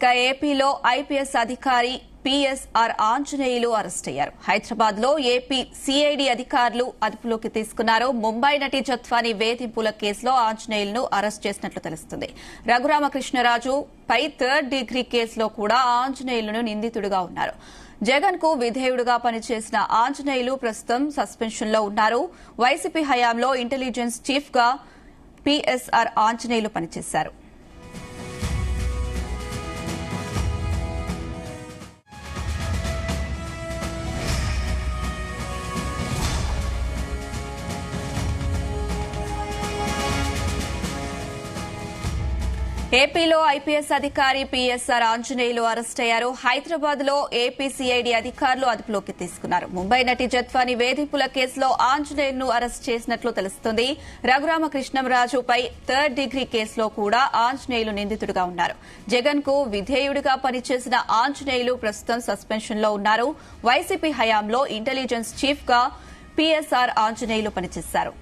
ఏపీలో ఐపీఎస్ అధికారి PSR Anjaneyulu arrest అయ్యారు. హైదరాబాద్ లో ఏపీ సీఐడీ అధికారులు అదుపులోకి తీసుకున్నారు. ముంబై నటి జత్వాని వేధింపుల కేసులో ఆంజనేయులను అరెస్ట్ చేసినట్లు తెలుస్తుంది. రఘురామకృష్ణరాజు పై థర్డ్ డిగ్రీ కేసులో కూడా ఆంజనేయులను నిందితుడిగా ఉన్నారు. జగన్ కు విధేయుడుగా పనిచేసిన ఆంజనేయులు ప్రస్తుతం సస్పెన్షన్ లో ఉన్నారు. వైసీపీ హయాంలో ఇంటెలిజెన్స్ చీఫ్ గా పీఎస్ఆర్ ఆంజనేయులు పనిచేశారు. ఏపీలో ఐపీఎస్ అధికారి పీఎస్ఆర్ ఆంజనేయులు అరెస్ట్ అయ్యారు. హైదరాబాద్ లో ఏపీ సీఐడీ అధికారులు అదుపులోకి తీసుకున్నారు. ముంబై నటి జత్వాని వేధింపుల కేసులో ఆంజనేయులను అరెస్ట్ చేసినట్లు తెలుస్తోంది. రఘురామకృష్ణంరాజుపై థర్డ్ డిగ్రీ కేసులో కూడా ఆంజనేయులు నిందితుడిగా ఉన్నారు. జగన్ కు విధేయుడిగా పనిచేసిన ఆంజనేయులు ప్రస్తుతం సస్పెన్షన్ లో ఉన్నారు. వైసీపీ హయాంలో ఇంటెలిజెన్స్ చీఫ్ గా పీఎస్ఆర్ ఆంజనేయులు పనిచేశారు.